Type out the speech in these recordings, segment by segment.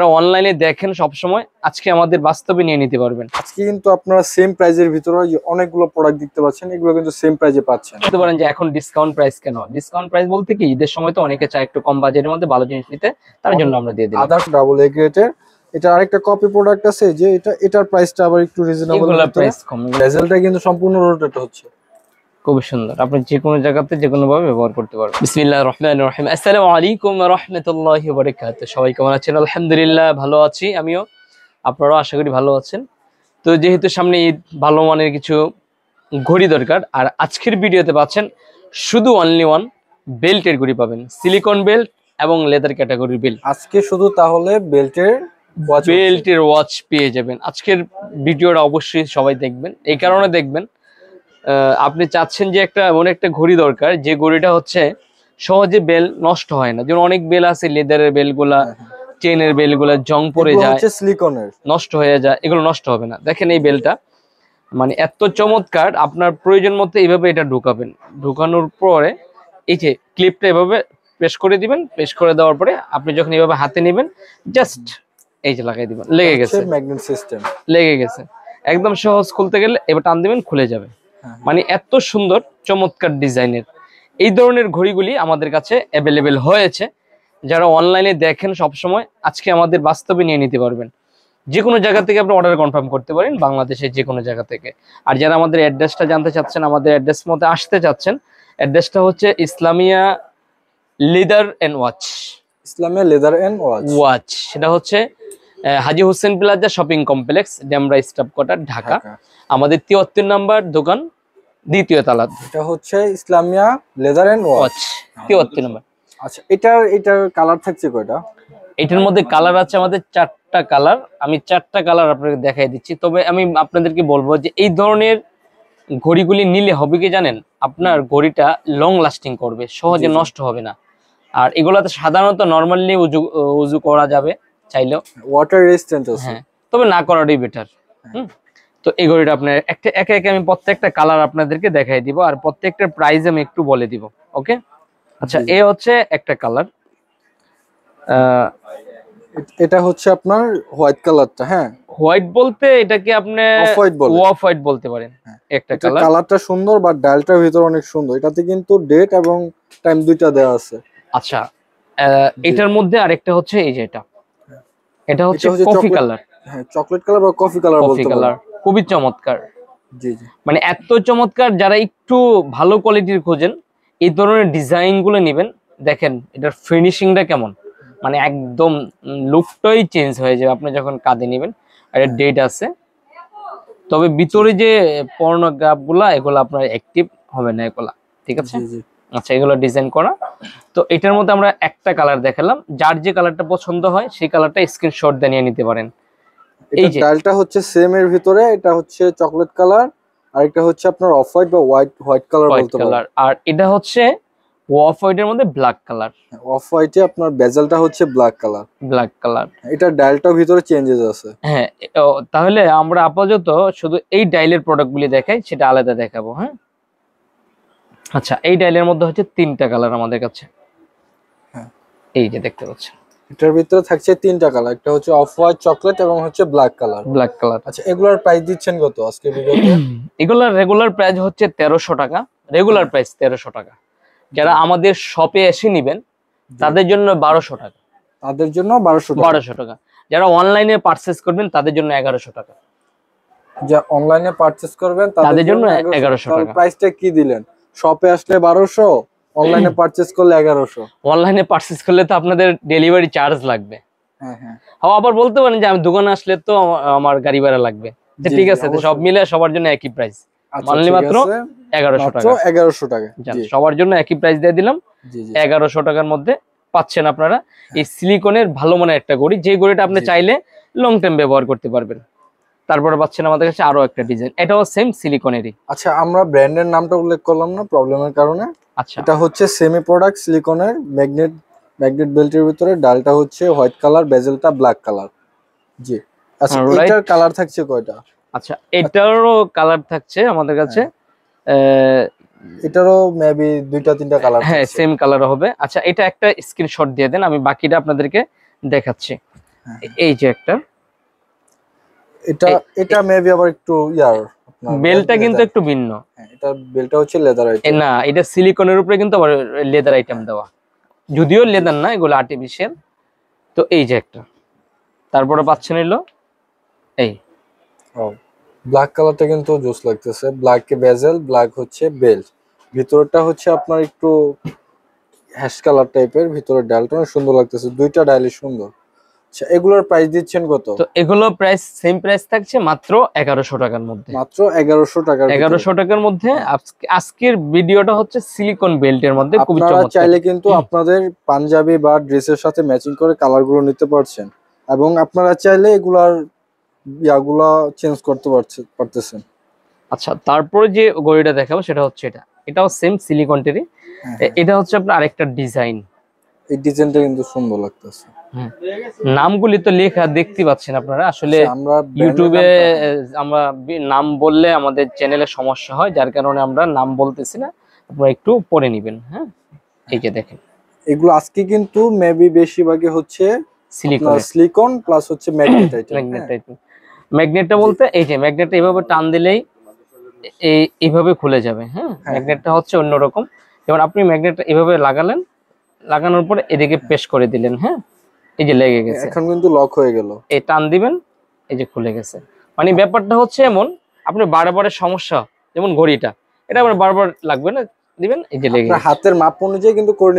অনলাইনে দেখেন সব সময়, আজকে আমাদের বাস্তবে নিয়ে নিতে পারবেন। আজকে কিন্তু আপনারা সেম প্রাইজের ভিতরে অনেকগুলো প্রোডাক্ট দেখতে পাচ্ছেন, এগুলো কিন্তু সেম প্রাইজে পাচ্ছেন। বলতে পারেন যে এখন ডিসকাউন্ট প্রাইস কেন? ডিসকাউন্ট প্রাইস বলতে কি, ঈদের সময় তো অনেকে চায় একটু কম বাজেটের মধ্যে ভালো জিনিস নিতে, তার জন্য আমরা দিয়ে দিলাম। আদার্স ডাবল এ গ্রেডের এটা আরেকটা কপি প্রোডাক্ট আছে যে এটার প্রাইসটা আবার একটু রিজনেবল, এগুলোর প্রাইস কম, বেজেলটা কিন্তু সম্পূর্ণ রোটেট হচ্ছে, খুব সুন্দর। আপনি যে কোনো জায়গাতে যে কোনো ভাবে ব্যবহার করতে পারবেন। বিসমিল্লাহির রহমানির রহিম। আসসালামু আলাইকুম ওয়া রাহমাতুল্লাহি ওয়া বারাকাতুহু। সবাই কেমন আছেন? আলহামদুলিল্লাহ ভালো আছি আমিও, আপনারাও আশা করি ভালো আছেন। তো যেহেতু সামনে ঈদ, ভালো মানের কিছু ঘড়ি দরকার। আর আজকের ভিডিওতে পাচ্ছেন শুধু অনলি ওয়ান বেল্টের ঘড়ি পাবেন, সিলিকন বেল্ট এবং লেদার ক্যাটাগরির বেল্ট। আজকে শুধু তাহলে বেল্টের ওয়াচ পেয়ে যাবেন। আজকের ভিডিওটা অবশ্যই সবাই দেখবেন, এই কারণে দেখবেন আপনি চাচ্ছেন যে এমন একটা ঘড়ি দরকার যে ঘড়িটা হচ্ছে সহজে বেল নষ্ট হয় না। যেমন অনেক বেল আছে, লেদারের বেলগুলা, চেনের বেলগুলা জং পড়ে যায়, সিলিকনের নষ্ট হয়ে যায়, এগুলো নষ্ট হবে না। দেখেন এই বেলটা মানে এত চমৎকার, আপনার প্রয়োজন মতো এইভাবে এটা ঢুকাবেন, ঢুকানোর পরে এই যে ক্লিপটা এভাবে প্রেস করে দিবেন, প্রেস করে দেওয়ার পরে আপনি যখন এইভাবে হাতে নেবেন জাস্ট এই যে লাগাই দিবেন, লেগে গেছে, ম্যাগনেট সিস্টেম লেগে গেছে। একদম সহজ, খুলতে গেলে এবার টান দিবেন খুলে যাবে। মানে এত সুন্দর চমৎকার ডিজাইনের এই ধরনের ঘড়িগুলি আমাদের কাছে অ্যাভেলেবেল হয়েছে। যারা অনলাইনে দেখেন সব সময়, আজকে আমাদের বাস্তবে নিয়ে নিতে পারবেন। যে কোনো জায়গা থেকে আপনি অর্ডার কনফার্ম করতে পারেন, বাংলাদেশের যে কোনো জায়গা থেকে। আর যারা আমাদের অ্যাড্রেসটা জানতে চাচ্ছেন, আমাদের অ্যাড্রেস মতো আসতে চাচ্ছেন, অ্যাড্রেসটা হচ্ছে Islamia leather and watch. Islamia leather and watch, সেটা হচ্ছে Haji Hossain plaza shopping complex, Demra staff quarter, Dhaka. আমাদের 73 নাম্বার দোকান, দ্বিতীয় তলা। এটা হচ্ছে Islamia leather and watch, 73 number. আচ্ছা, এটার কালার থাকছে কয়টা? এটার মধ্যে কালার আছে আমাদের 4টা কালার। আমি 4টা কালার আপনাকে দেখাই দিচ্ছি। তবে আমি আপনাদেরকে বলবো যে এই ধরনের ঘড়িগুলি নিলে হবে কি জানেন, আপনার ঘড়িটা লং লাস্টিং করবে, সহজে নষ্ট হবে না। আর এগুলাতে সাধারণত নরমালি উজু করা যাবে চাইলেও, ওয়াটার রেজিস্ট্যান্ট আছে, হ্যাঁ, তবে না করাটাই বেটার। তো এই ঘড়িটা আপনার একে একে আমি প্রত্যেকটা কালার আপনাদেরকে দেখাই দিব, আর প্রত্যেকটার প্রাইস আমি একটু বলে দিব। ওকে, আচ্ছা, এ হচ্ছে একটা কালার, এটা হচ্ছে আপনার হোয়াইট কালারটা। হ্যাঁ, হোয়াইট বলতে এটাকে আপনি অফ হোয়াইট বলতে পারেন। একটা কালারটা সুন্দর, বা ডায়ালটার ভিতর অনেক সুন্দর। এটাতে কিন্তু ডেট এবং টাইম দুইটা দেওয়া আছে। আচ্ছা, এটার মধ্যে আরেকটা হচ্ছে এই যে এটা হচ্ছে কফি কালার। হ্যাঁ, চকলেট কালার বা কফি কালার বলতে পারেন। খুবই চমৎকার। জি জি, মানে এত চমৎকার, যারা একটু ভালো কোয়ালিটির খোঁজেন এই ধরনের ডিজাইন গুলো নেবেন। দেখেন এটার ফিনিশিংটা কেমন, মানে একদম লুকটাই চেঞ্জ হয়ে যাবে আপনি যখন কাঁধে নেবেন। আর এর ডেট আছে, তবে ভিতরে যে পর্নোগ্রাফ গুলা, এগুলো আপনার অ্যাক্টিভ হবে না এগুলা, ঠিক আছে? আচ্ছা, এগুলো ডিজাইন করা। তো এটার মধ্যে আমরা একটা কালার দেখালাম, যার যে কালারটা পছন্দ হয় সেই কালারটা স্ক্রিনশট দিয়ে নিয়ে নিতে পারেন। এই যে ডায়ালটা হচ্ছে সেম এর ভিতরে, এটা হচ্ছে চকলেট কালার, আর এটা হচ্ছে আপনার অফ হোয়াইট বা হোয়াইট কালার বলতে পারেন। আর এটা হচ্ছে অফ হোয়াইটের মধ্যে ব্ল্যাক কালার। অফ হোয়াইটে আপনার বেজেলটা হচ্ছে ব্ল্যাক কালার। এটা ডায়ালটার ভিতরে চেঞ্জেস আছে। হ্যাঁ, তাহলে আমরা আপাতত শুধু এই ডায়ালের প্রোডাক্টগুলি দেখাই, সেটা আলাদা দেখাবো। হ্যাঁ, আচ্ছা, এই ডায়ালের মধ্যে হচ্ছে 3টা কালার আমাদের কাছে। হ্যাঁ, এই যে দেখতে পাচ্ছেন, এটার ভিতরে থাকছে 3টা কালার, একটা হচ্ছে অফ হোয়াইট, চকলেট এবং হচ্ছে ব্ল্যাক কালার। আচ্ছা, এগুলোর প্রাইস দিচ্ছেন কত আজকে ভিডিওতে? এগুলোর রেগুলার প্রাইস হচ্ছে 1300 টাকা, রেগুলার প্রাইস 1300 টাকা। যারা আমাদের শপে এসে নেবেন তাদের জন্য 1200 টাকা, তাদের জন্য 1200 টাকা। যারা অনলাইনে পারচেজ করবেন তাদের জন্য 1100 টাকা, যা অনলাইনে পারচেজ করবেন তাদের জন্য 1100 টাকা। প্রাইসটা কি দিলেন? শপে আসলে 1200, অনলাইনে পারচেজ করলে 1100। অনলাইনে পারচেজ করলে তো আপনাদের ডেলিভারি চার্জ লাগবে। হ্যাঁ হ্যাঁ, আবার বলতে পারেন যে আমি দোকানে আসলে তো আমার গাড়ি ভাড়া লাগবে। ঠিক আছে, সব মিলে সবার জন্য একই প্রাইস, অনলি মাত্র 1100 টাকা। 1100 টাকা সবার জন্য একই প্রাইস দিয়ে দিলাম। 1100 টাকার মধ্যে পাচ্ছেন আপনারা এই সিলিকনের ভালো মানের একটা ঘড়ি, যে ঘড়িটা আপনি চাইলে লং টাইম ব্যবহার করতে পারবেন। তারপরে পাচ্ছেন আমাদের কাছে আরো একটা ডিজাইন, এটাও সেম সিলিকনেরই। আচ্ছা, আমরা ব্র্যান্ডের নামটা উল্লেখ করলাম না প্রবলেমের কারণে। আচ্ছা, এটা হচ্ছে সেমি প্রোডাক্ট সিলিকনের ম্যাগনেট বেল্টের ভিতরে, ডালটা হচ্ছে হোয়াইট কালার, বেজেলটা ব্ল্যাক কালার। জি, আচ্ছা, এটার কালার থাকছে কয়টা? আচ্ছা, এটারও কালার থাকছে আমাদের কাছে, এটারও মেবি 2-3টা কালার। হ্যাঁ, সেম কালার হবে। আচ্ছা, এটা একটা স্ক্রিনশট দিয়ে দেন, আমি বাকিটা আপনাদেরকে দেখাচ্ছি। এই যে একটা, এটা এটা মেবি আবার একটু বেলটা কিন্তু একটু ভিন্ন। এটা বেলটা হচ্ছে লেদার আইটেম। না, এটা সিলিকনের উপরে কিন্তু আবার লেদার আইটেম দেওয়া, যদিও লেদার না, এগুলো আর্টিফিশিয়াল। তো এই যে একটা, তারপরে পাচ্ছেন এলো এই ব্ল্যাক কালারটা কিন্তু জোস লাগতেছে, ব্ল্যাক কে বেজেল, ব্ল্যাক হচ্ছে বেল্ট, ভিতরটা হচ্ছে আপনার একটু হ্যাশ কালার টাইপের, ভিতরে ডায়ালটা অনেক সুন্দর লাগতেছে, দুইটা ডায়ালই সুন্দর। আচ্ছা এগুলোর প্রাইস দিচ্ছেন কত? তো এগুলো প্রাইস সেম প্রাইস থাকছে মাত্র 1100 টাকার মধ্যে, মাত্র 1100 টাকার 1100 টাকার মধ্যে। আজকের ভিডিওটা হচ্ছে সিলিকন বেল্টের মধ্যে, খুবই আপনারা চমৎকার। চাইলে কিন্তু আপনাদের পাঞ্জাবি বা ড্রেসের সাথে ম্যাচিং করে কালারগুলো নিতে পারছেন, এবং আপনারা চাইলে এগুলার ইয়াগুলা চেঞ্জ করতে পারতেছেন। আচ্ছা, তারপরে যে ঘড়িটা দেখাবো সেটা হচ্ছে এটা, এটাও সেম সিলিকনেরই। এটা হচ্ছে আপনার আরেকটা ডিজাইন, এই ডিজাইনটা কিন্তু সুন্দর লাগতেছে। নামগুলি তো লেখা দেখতে পাচ্ছেন আপনারা, আসলে আমরা ইউটিউবে আমরা নাম বললে আমাদের চ্যানেলে সমস্যা হয়, যার কারণে আমরা নাম বলতেছি না, আপনারা একটু পরে নেবেন। হ্যাঁ, এই যে দেখেন, এগুলো আজকে কিন্তু মেবি বেশিরভাগই হচ্ছে সিলিকন প্লাস হচ্ছে ম্যাগনেট আইটেম। ম্যাগনেটটা বলতে এই যে ম্যাগনেটটা এইভাবে টান দিলেই এইভাবে খুলে যাবে। হ্যাঁ, ম্যাগনেটটা হচ্ছে অন্যরকম। যেমন আপনি ম্যাগনেটটা এভাবে লাগালেন, লাগানোর পর এদিকে পেশ করে দিলেন, হ্যাঁ, এই যে লেগে গেছে, এখন কিন্তু লক হয়ে গেল, এই টান দিবেন, এই যে খুলে গেছে। মানে ব্যাপারটা হচ্ছে এমন, আপনি বারবারের সমস্যা, যেমন ঘড়িটা, এটা আবার বারবার লাগবে না, দিবেন, এই যে লেগে গেছে। হাতের মাপ অনুযায়ী কিন্তু করে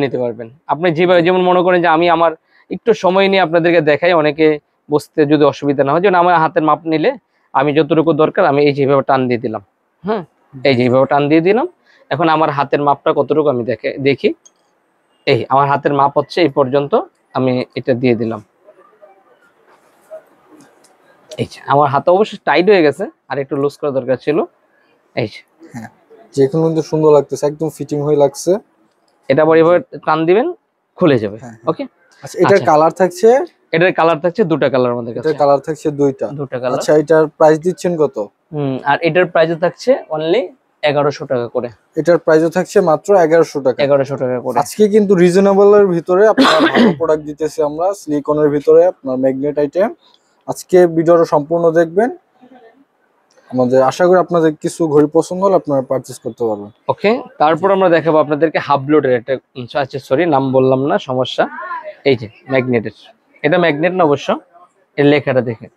নিতে পারবেন আপনি যেভাবে, যেমন মনে করেন যে আমি আমার একটু সময় নিয়ে আপনাদেরকে দেখাই, অনেকে বুঝতে যদি অসুবিধা না হয়, যেমন আমার হাতের মাপ নিলে আমি যতটুকু দরকার আমি এই যেভাবে টান দিয়ে দিলাম, হ্যাঁ, এই যেভাবে টান দিয়ে দিলাম। এখন আমার হাতের মাপটা কতটুকু আমি দেখি, এই আমার হাতের মাপ হচ্ছে এই পর্যন্ত, আমি এটা দিয়ে দিলাম। এই যে আমার হাতে অবশ্যই টাইট হয়ে গেছে, আর একটু লুজ করা দরকার ছিল। এই যে এখন কিন্তু সুন্দর লাগতেছে, একদম ফিটিং হয়ে লাগছে। এটা আবার এভাবে টান দিবেন, খুলে যাবে। ওকে, আচ্ছা এটার কালার থাকছে, এটার কালার থাকছে দুটো কালার আমাদের কাছে, এটার কালার থাকছে দুইটা কালার। আচ্ছা এটার প্রাইস দিচ্ছেন কত? আর এটার প্রাইস থাকছে অনলি 1100 টাকা করে। এটার প্রাইসও থাকছে মাত্র 1100 টাকা, 1100 টাকা করে। আজকে কিন্তু রিজনেবল এর ভিতরে আপনারা ভালো প্রোডাক্ট দিতেছি আমরা, সিলিকনের ভিতরে আপনার ম্যাগনেট আইটেম। আজকে ভিডিওটা সম্পূর্ণ দেখবেন, আমাদের আশা করি আপনাদের কিছু ঘড়ি পছন্দ হলে আপনারা পারচেজ করতে পারবেন। ওকে, তারপর আমরা দেখাবো আপনাদেরকে হাফ লোডের একটা, আচ্ছা সরি নাম বললাম না, সমস্যা। এই যে ম্যাগনেটের, এটা ম্যাগনেট না অবশ্য, এর লেখাটা দেখে।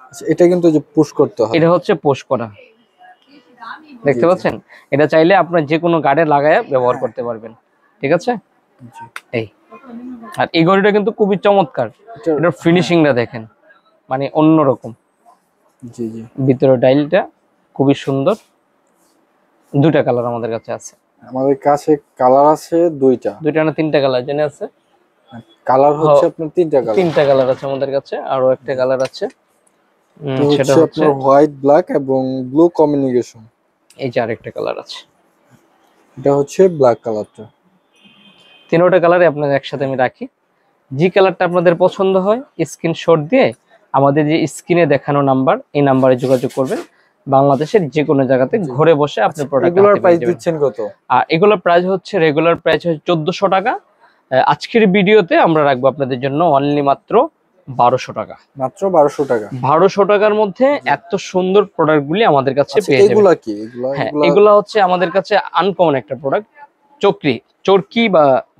আচ্ছা এটা কিন্তু যে পুশ করতে হয়, এটা হচ্ছে পুশ করা, দেখতে পাচ্ছেন? এটা চাইলে আপনার যে কোনো গাড়ি লাগায় ব্যবহার করতে পারবেন, ঠিক আছে? এই, আর এই ঘড়িটা কিন্তু খুবই চমৎকার, এটার ফিনিশিংটা দেখেন, মানে অন্যরকম। জি জি, ভিতরে ডাইলটা খুবই সুন্দর, দুটা কালার আমাদের কাছে আছে। আমাদের কাছে কালার আছে দুইটা না তিনটা কালার জেনে আছে, কালার হচ্ছে আপনার তিনটা কালার আছে আমাদের কাছে, আরো একটা কালার আছে, সেটা হচ্ছে আপনার হোয়াইট, ব্ল্যাক এবং ব্লু কম্বিনেশন। এই যে আরেকটা কালার আছে, এটা হচ্ছে ব্ল্যাক কালারটা। তিনটা কালারে আপনাদের একসাথে আমি রাখি, যে কালারটা আপনাদের পছন্দ হয় স্ক্রিনশট দিয়ে আমাদের যে স্ক্রিনে দেখানো নাম্বার, এই নাম্বারে যোগাযোগ করবেন। বাংলাদেশের যে কোনো জায়গাতে ঘরে বসে আপনি প্রোডাক্ট, এগুলোর প্রাইস দিচ্ছেন কত? আর এগুলোর প্রাইস হচ্ছে, রেগুলার প্রাইস হচ্ছে 1400 টাকা। আজকের ভিডিওতে আমরা রাখবো আপনাদের জন্য অনলি মাত্র 1200 টাকা, মাত্র 1200 টাকা। 1200 টাকার মধ্যে এত সুন্দর প্রোডাক্টগুলি আমাদের কাছে পেয়ে যাবেন। এগুলা কি? এগুলা হচ্ছে আমাদের কাছে আনকমন একটা প্রোডাক্ট,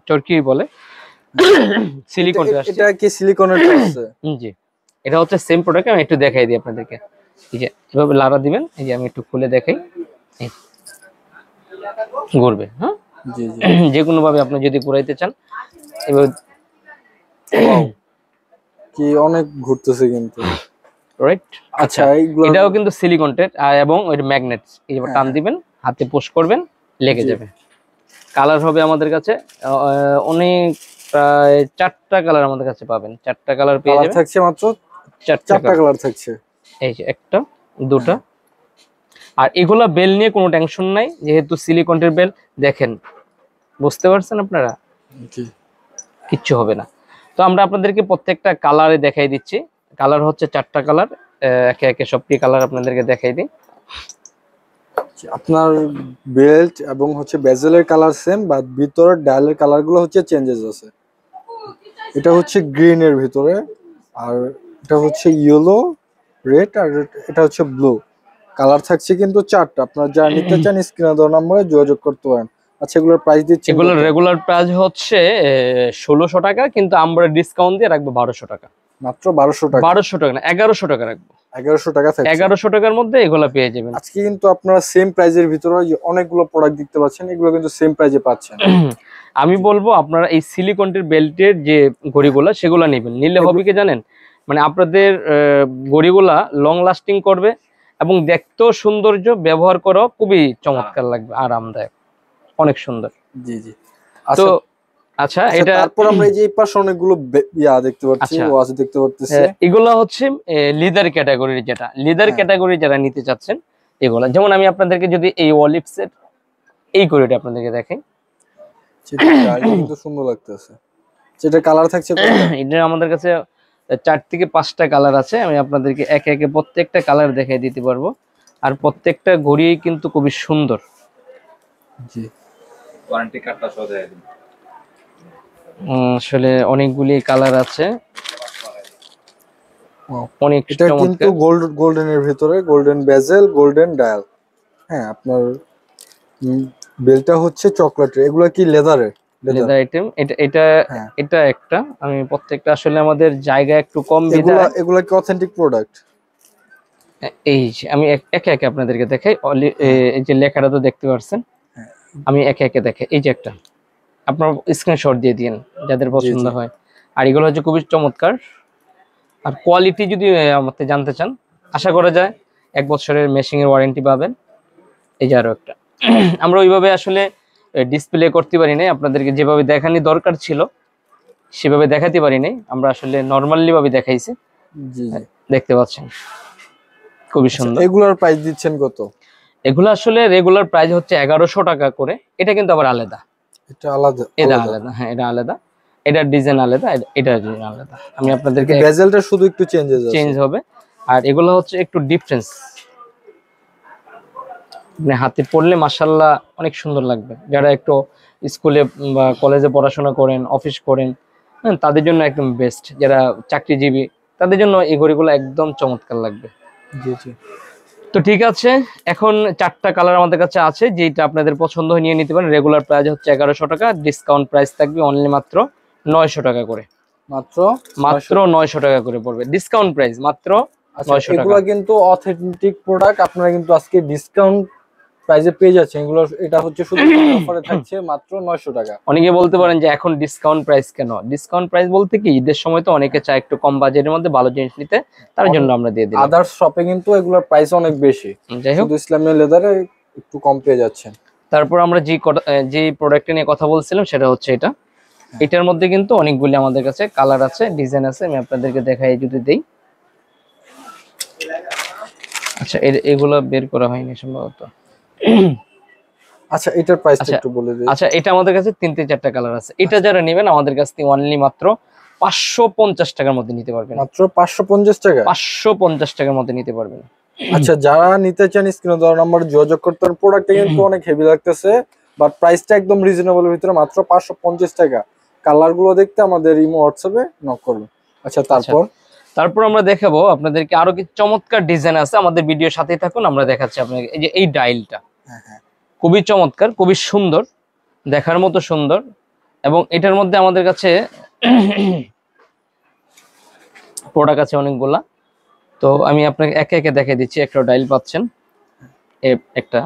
চরকি বলে, সিলিকন। এটা কি সিলিকনের আছে? জি, এটা হচ্ছে সেম প্রোডাক্ট, আমি একটু দেখাই দিই আপনাদেরকে। এই যে এভাবে লাড়া দিবেন, এই যে আমি একটু খুলে দেখাই, ঘুরবে। হ্যাঁ, জি জি, যে কোনো ভাবে আপনি যদি ঘুরাইতে চান এভাবে, কি অনেক ঘুরতেছে কিন্তু, রাইট? আচ্ছা, এটাও কিন্তু সিলিকনের, এবং ওইটা ম্যাগনেট, এইভাবে টান দিবেন, হাতে পুশ করবেন, লেগে যাবে। কালার হবে আমাদের কাছে অনেক, প্রায় 4টা কালার আমাদের কাছে পাবেন, 4টা কালার পেয়ে যাবেন, থাকছে মাত্র 4টা কালার থাকছে। এই যে একটা, দুটা। আর এগুলা বেল নিয়ে কোনো টেনশন নাই, যেহেতু সিলিকনের বেল, দেখেন, বুঝতে পারছেন আপনারা, কিচ্ছু হবে না। তো আমরা আপনাদেরকে প্রত্যেকটা কালারে দেখাই দিচ্ছি, কালার হচ্ছে 4টা কালার, একে একে সবটি কালার আপনাদেরকে দেখাই দিই। আপনার বেল্ট এবং হচ্ছে বেজেলের কালার সেম, বাট ভিতরের ডায়ালের কালারগুলো হচ্ছে চেঞ্জেস আছে। এটা হচ্ছে গ্রিন এর ভিতরে, আর এটা হচ্ছে ইয়েলো, রেড, আর এটা হচ্ছে ব্লু। কালার থাকছে কিন্তু চারটা। আপনারা যারা নিতে চান স্ক্রিনে দেওয়া নম্বরে যোগাযোগ করতে পারেন। আচ্ছা, এগুলোর প্রাইস দিচ্ছেন এগুলোর কত? রেগুলার প্রাইস হচ্ছে 1600 টাকা, কিন্তু আমরা ডিসকাউন্ট দিয়ে রাখবো 1200 টাকা। মাত্র 1200 টাকা? 1200 টাকা না, 1100 টাকা রাখবো। 1100 টাকা থাকছে। 1100 টাকার মধ্যে এগুলা পেয়ে যাবেন। আজকে কিন্তু আপনারা সেম প্রাইজের ভিতরে যে অনেকগুলো প্রোডাক্ট দেখতে পাচ্ছেন, এগুলো কিন্তু সেম প্রাইজে পাচ্ছেন। আমি বলবো আপনারা এই সিলিকনের বেল্টের যে ঘড়িগুলা সেগুলা নেবেন, নিলে হবে কি জানেন, মানে আপনাদের ঘড়িগুলা লং লাস্টিং করবে এবং দেখতেও সৌন্দর্য, ব্যবহার করা খুবই চমৎকার লাগবে, আরামদায়ক, অনেক সুন্দর। জি জি। তো আচ্ছা, আচ্ছা, এটা তারপর আমরা এই যে এই পাশে অনেকগুলো দেখতে পাচ্ছি, আচ্ছা, ওয়াচ দেখতে পাচ্ছি। এগুলা হচ্ছে লিদার ক্যাটাগরির, যেটা লিদার ক্যাটাগরি যারা নিতে চাচ্ছেন এগুলা। যেমন আমি আপনাদেরকে যদি এই ওয়ালিপসের এই ঘড়িটা আপনাদেরকে দেখাই, সেটা কিন্তু সুন্দর লাগতেছে। যেটা কালার থাকছে কয়টা? এটা আমাদের কাছে 4 থেকে 5টা কালার আছে। আমি আপনাদেরকে একে একে প্রত্যেকটা কালার দেখাই দিতে পারবো। আর প্রত্যেকটা ঘড়ি কিন্তু খুবই সুন্দর। জি, ওয়ারেন্টি কার্ডটা সহ দেয় দিন। আসলে অনেকগুলি কালার আছে, অনেক এটা কিন্তু গোল্ডেনের ভিতরে, গোল্ডেন বেজেল, গোল্ডেন ডায়াল। হ্যাঁ, আপনার বেলটা হচ্ছে চকলেটের। এগুলো কি লেদারের? Leather item. এটা এটা হ্যাঁ। এটা একটা, আমি প্রত্যেকটা আসলে আমাদের জায়গা একটু কম এগুলা কি অথেন্টিক প্রোডাক্ট? এই যে আমি একে একে আপনাদেরকে দেখাই। এই যে লেখাটা তো দেখতে পাচ্ছেন, আমি একে একে দেখাই। এই যে একটা, আপনার স্ক্রিনশট দিয়ে দিন যাদের পছন্দ হয়। আর এগুলো হচ্ছে খুবই চমৎকার। আর কোয়ালিটি যদি আমাদের জানতে চান, আশা করা যায় 1 বছরের মেশিং এর ওয়ারেন্টি পাবেন। এই যে আরো একটা, আমরা ওইভাবে আসলে ডিসপ্লে করতে পারি নাই, আপনাদেরকে যেভাবে দেখানি দরকার ছিল সেভাবে দেখাতে পারি নাই, আমরা আসলে নরমালি ভাবে দেখাইছি। জি জি, দেখতে পাচ্ছেন খুবই সুন্দর। এগুলার প্রাইস দিচ্ছেন কত? এগুলো আসলে রেগুলার প্রাইস হচ্ছে 1100 টাকা করে। এটা কিন্তু আবার আলাদা, এটা আলাদা? এটা আলাদা, হ্যাঁ এটা আলাদা, এটার ডিজাইন আলাদা, এটা ডিজাইন আলাদা। আমি আপনাদেরকে বেজেলটা শুধু একটু চেঞ্জ হবে। আর এগুলো হচ্ছে একটু ডিফারেন্স, মানে হাতে পড়লে মাশাআল্লাহ অনেক সুন্দর লাগবে। যারা একটু স্কুলে বা কলেজে পড়াশোনা করেন, অফিস করেন, হ্যাঁ, তাদের জন্য একদম বেস্ট। যারা চাকরিজীবী তাদের জন্য এই ঘড়িগুলো একদম চমৎকার লাগবে। জি জি। তো ঠিক আছে, এখন 4টা কালার আমাদের কাছে আছে, যেটা আপনাদের পছন্দ হয় নিয়ে নিতে পারেন। রেগুলার প্রাইস হচ্ছে 1100 টাকা, ডিসকাউন্ট প্রাইস থাকবে অনলি মাত্র 900 টাকা করে। মাত্র 900 টাকা করে পড়বে ডিসকাউন্ট প্রাইস, মাত্র 900 টাকা। এগুলো কিন্তু অথেন্টিক প্রোডাক্ট, আপনারা কিন্তু আজকে ডিসকাউন্ট প্রাইসে পেয়ে যাচ্ছেন এগুলো। এটা হচ্ছে শুধু অফারে থাকছে মাত্র 900 টাকা। অনেকে বলতে পারেন যে এখন ডিসকাউন্ট প্রাইস কেন? ডিসকাউন্ট প্রাইস বলতে কি, ঈদের সময় তো অনেকে চায় একটু কম বাজেটের মধ্যে ভালো জিনিস নিতে, তার জন্য আমরা দিয়ে দিলাম। আদার্স শপে কিন্তু এগুলোর প্রাইস অনেক বেশি, যাই হোক, শুধু ইসলামিয়া লেদারে একটু কম পেয়ে যাচ্ছেন। তারপর আমরা যে প্রোডাক্ট নিয়ে কথা বলছিলাম সেটা হচ্ছে এটা। এটার মধ্যে কিন্তু অনেকগুলি আমাদের কাছে কালার আছে, ডিজাইন আছে। আমি আপনাদেরকে দেখাই যদি দেই। আচ্ছা, এগুলো বের করা হয়নি সম্ভবত। আচ্ছা, এটার প্রাইসটা একটু বলে দিন। আচ্ছা, এটা আমাদের কাছে 3 থেকে 4টা কালার আছে। এটা যারা নেবেন আমাদের কাছ থেকে অনলি মাত্র 550 টাকার মধ্যে নিতে পারবেন। মাত্র 550 টাকা? 550 টাকার মধ্যে নিতে পারবেন। আচ্ছা, যারা নিতে চান স্ক্রিনে দেওয়া নম্বরে যোগাযোগ করতে পারেন। প্রোডাক্টটা কিন্তু অনেক হেভি লাগতেছে, বাট প্রাইসটা একদম রিজনেবল ভিতরে, মাত্র 550 টাকা। কালার গুলো দেখতে আমাদের ইমো হোয়াটসঅ্যাপে নক করবেন। আচ্ছা, তারপর আমরা দেখাবো আপনাদেরকে আরো কিছু চমৎকার ডিজাইন আছে। আমাদের ভিডিওর সাথেই থাকুন, আমরা দেখাচ্ছি আপনাকে। এই যে এই ডায়ালটা খুবই চমৎকার, খুবই সুন্দর, দেখার মতো সুন্দর। এবং এটার মধ্যে আমাদের কাছে প্রোডাক্ট আছে অনেকগুলা। তো আমি আপনাকে একে একে দেখিয়ে দিচ্ছি। একটা ডায়াল পাচ্ছেন, একটা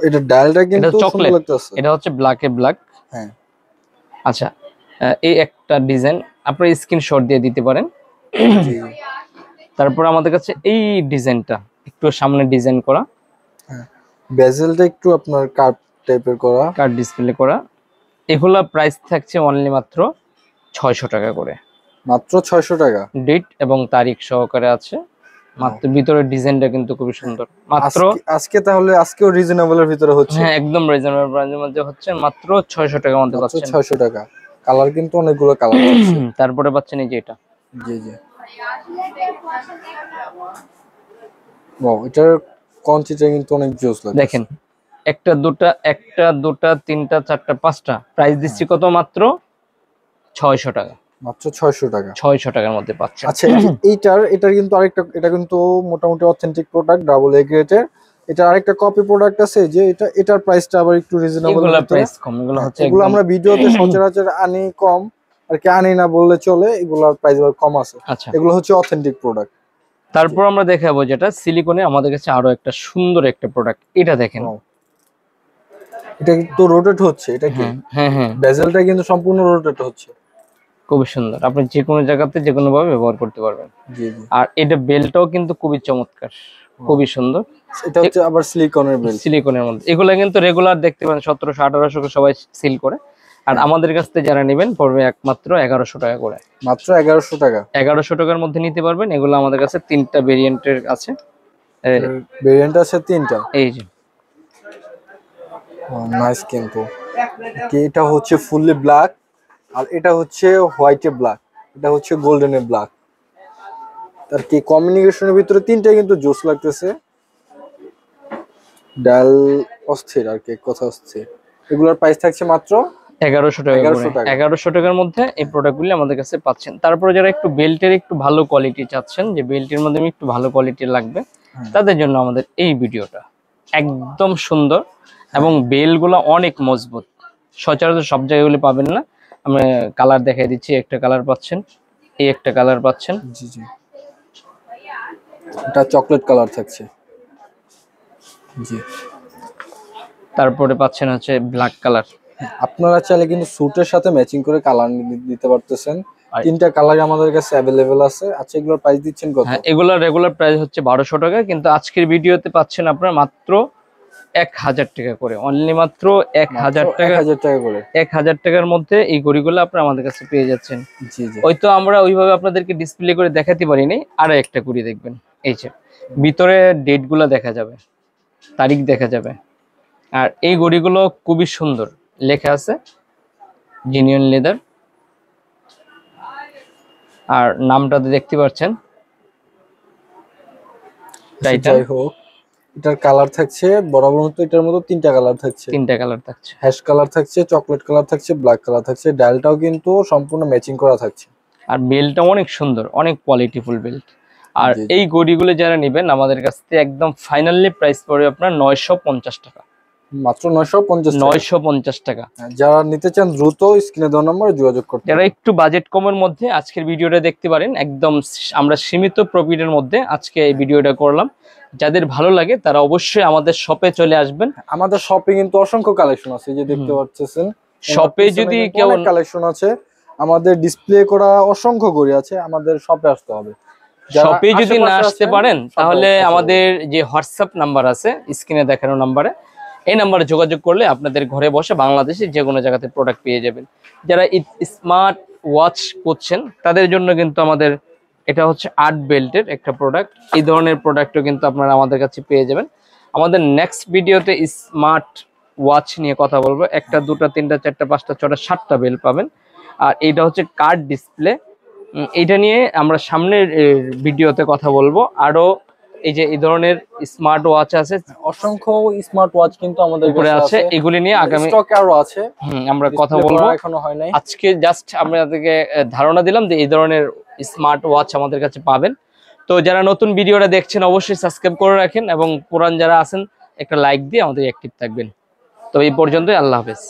এটা ডায়ালটা কিন্তু চকলেট, সুন্দর লাগতেছে। এটা হচ্ছে ব্ল্যাক। হ্যাঁ, আচ্ছা, এই একটা ডিজাইন আপনারা স্ক্রিনশট দিয়ে দিতে পারেন। তারপর আমাদের কাছে এই ডিজাইনটা একটু সামনে ডিজাইন করা, বেজেলটা একটু আপনার কার্ভ টাইপের করা, কার্ভ ডিসপ্লে করা। এগুলা প্রাইস থাকছে অনলি মাত্র 600 টাকা করে। মাত্র 600 টাকা? ডেট এবং তারিখ সহকারে আছে। মাত্র ভিতরের ডিজাইনটা কিন্তু খুবই সুন্দর। মাত্র আজকে তাহলে আজকেও রিজনেবলের ভিতরে হচ্ছে? হ্যাঁ, একদম রিজনেবল প্রাইসের মধ্যে হচ্ছে, মাত্র 600 টাকার মধ্যে পাচ্ছেন। 600 টাকা। কালার কিন্তু অনেকগুলো কালার আছে। তারপরে পাচ্ছেন এই যে এটা। জি জি। ওয়াও, এটার কোয়ান্টিটি কিন্তু অনেক জোস লাগে। দেখেন, একটা দুটা তিনটা চারটা পাঁচটা, প্রাইস দিচ্ছি কত? মাত্র 600 টাকা, মাত্র 600 টাকা। 600 টাকার মধ্যে পাচ্ছেন। আচ্ছা এটার কিন্তু আরেকটা, এটা কিন্তু মোটামুটি অথেন্টিক প্রোডাক্ট, ডাবল এ গ্রেডের। এটা আরেকটা কপি প্রোডাক্ট আছে যে এটার প্রাইসটা আবার একটু রিজনেবল। এগুলা প্রাইস কম, এগুলো হচ্ছে এগুলো একদম আমরা ভিডিওতে সচরাচর আনি কম, আর কি আনি না বললে চলে, এগুলোর প্রাইস আবার কম আছে। আচ্ছা। এগুলো হচ্ছে অথেন্টিক প্রোডাক্ট। তারপর আমরা দেখাবো যেটা সিলিকনে আমাদের কাছে আরো একটা সুন্দর একটা প্রোডাক্ট, এটা দেখেন। এটা কিন্তু রোটেট হচ্ছে, এটা কি হ্যাঁ হ্যাঁ, বেজেলটা কিন্তু সম্পূর্ণ রোটেট হচ্ছে। খুবই সুন্দর, আপনি যে কোনো জায়গাতে যে কোনো ভাবে ব্যবহার করতে পারবেন। জি জি। আর এটা বেলটাও কিন্তু খুবই চমৎকার, খুবই সুন্দর। এটা হচ্ছে আবার সিলিকনের বেল, সিলিকনের মধ্যে। এগুলা কিন্তু রেগুলার দেখতে পারেন 1700-1800 সবাই সিল করে, আর আমাদের কাছ থেকে যারা নেবেন পড়বে একমাত্র 1100 টাকা করে। মাত্র 1100 টাকা। 1100 টাকার মধ্যে নিতে পারবেন। এগুলো আমাদের কাছে 3টা ভেরিয়েন্টের আছে। ভেরিয়েন্ট আছে 3টা। এই যে নাইস, কিন্তু এটা হচ্ছে ফুললি ব্ল্যাক, আর এটা হচ্ছে হোয়াইটে ব্ল্যাক, এটা হচ্ছে গোল্ডেনে ব্ল্যাক। তার কি কমিউনিকেশনের ভিতরে 3টাই কিন্তু জোস লাগতেছে। ডাল অস্থির, আর কি কথা অস্থির। এগুলোর প্রাইস থাকছে মাত্র 1100 টাকা করে। 1100 টাকা। 1100 টাকার মধ্যে এই প্রোডাক্টগুলি আমাদের কাছে পাচ্ছেন। তারপরে যারা একটু বেল্টের একটু ভালো কোয়ালিটি চাচ্ছেন, যে বেল্টের মধ্যে একটু ভালো কোয়ালিটির লাগবে, তাদের জন্য আমাদের এই ভিডিওটা একদম সুন্দর। এবং বেলগুলো অনেক মজবুত, সচরাচর সব জায়গাগুলি পাবেন না। আমরা কালার দেখাই দিচ্ছি, একটা কালার পাচ্ছেন, এই একটা কালার পাচ্ছেন। জি জি, এটা চকলেট কালার থাকছে। জি, তারপরে পাচ্ছেন হচ্ছে ব্ল্যাক কালার। আপনারা চাইলে কিন্তু স্যুটের সাথে ম্যাচিং করে কালার দিতে পারতেছেন। 3টা কালার আমাদের কাছে অ্যাভেলেবেল আছে। আচ্ছা, এগুলোর প্রাইস দিচ্ছেন কত? হ্যাঁ, এগুলোর রেগুলার প্রাইস হচ্ছে 1200 টাকা, কিন্তু আজকের ভিডিওতে পাচ্ছেন আপনারা মাত্র 1000 টাকা করে। অনলি মাত্র 1000 টাকা, 1000 টাকা করে। 1000 টাকার মধ্যে এই ঘড়িগুলো আপনারা আমাদের কাছে পেয়ে যাচ্ছেন। জি জি। হয়তো আমরা ওইভাবে আপনাদেরকে ডিসপ্লে করে দেখাতে পারিনি। আরো একটা ঘড়ি দেখবেন, এই যে ভিতরে ডেট গুলা দেখা যাবে, তারিখ দেখা যাবে। আর এই ঘড়িগুলো খুবই সুন্দর, লেখা আছে জেনুইন লেদার, আর নামটা দেখতে পাচ্ছেন টাইটান। যাই হোক, এটার কালার থাকছে বরাবর মতো, এটার মতো 3টা কালার থাকছে। 3টা কালার থাকছে, হ্যাশ কালার থাকছে, চকলেট কালার থাকছে, ব্ল্যাক কালার থাকছে। ডায়ালটাও কিন্তু সম্পূর্ণ ম্যাচিং করা থাকছে। আর বেল্টটা অনেক সুন্দর, অনেক কোয়ালিটিফুল বেল্ট। আর জি, জি। এই ঘড়িগুলো যারা নেবেন আমাদের কাছ থেকে একদম ফাইনালি প্রাইস পড়বে আপনার 950 টাকা, মাত্র 950 টাকা। 950 টাকা। যারা নিতে চান দ্রুত স্ক্রিনে দেওয়া নম্বরে যোগাযোগ করতে। যারা একটু বাজেট কমের মধ্যে আজকের ভিডিওটা দেখতে পারেন, একদম আমরা সীমিত প্রফিটের মধ্যে আজকে এই ভিডিওটা করলাম। যাদের ভালো লাগে তারা অবশ্যই আমাদের শপে চলে আসবেন। আমাদের শপে কিন্তু অসংখ্য কালেকশন আছে, এই যে দেখতে পাচ্ছেন। শপে যদি কেউ কালেকশন আছে, আমাদের ডিসপ্লে করা অসংখ্য ঘড়ি আছে, আমাদের শপে আসতে হবে। শপে যদি না আসতে পারেন তাহলে আমাদের যে হোয়াটসঅ্যাপ নাম্বার আছে স্ক্রিনে দেখানো নাম্বারে, এই নাম্বারে যোগাযোগ করলে আপনাদের ঘরে বসে বাংলাদেশে যে কোনো জায়গাতে প্রোডাক্ট পেয়ে যাবেন। যারা স্মার্ট ওয়াচ করছেন তাদের জন্য কিন্তু আমাদের এটা হচ্ছে 8 বেল্টের একটা প্রোডাক্ট। এই ধরনের প্রোডাক্টও কিন্তু আপনারা আমাদের কাছে পেয়ে যাবেন। আমাদের নেক্সট ভিডিওতে স্মার্ট ওয়াচ নিয়ে কথা বলবো। 1টা 2টা 3টা 4টা 5টা 6টা 7টা বেল পাবেন। আর এইটা হচ্ছে কার্ড ডিসপ্লে, এইটা নিয়ে আমরা সামনের ভিডিওতে কথা বলবো। আরো এই যে এই ধরনের স্মার্ট ওয়াচ আছে, অসংখ্য স্মার্ট ওয়াচ কিন্তু আমাদের উপরে কাছে আছে, এগুলি নিয়ে আগামী স্টকে আরো আছে। আমরা কথা বলবো। এখনো হয় নাই। আজকে জাস্ট আপনাদেরকে ধারণা দিলাম যে এই ধরনের স্মার্ট ওয়াচ আমাদের কাছে পাবেন। তো যারা নতুন ভিডিওটা দেখছেন অবশ্যই সাবস্ক্রাইব করে রাখেন, এবং পুরান যারা আছেন একটা লাইক দিয়ে আমাদের অ্যাক্টিভ থাকবেন। তো এই পর্যন্তই, আল্লাহ হাফেজ।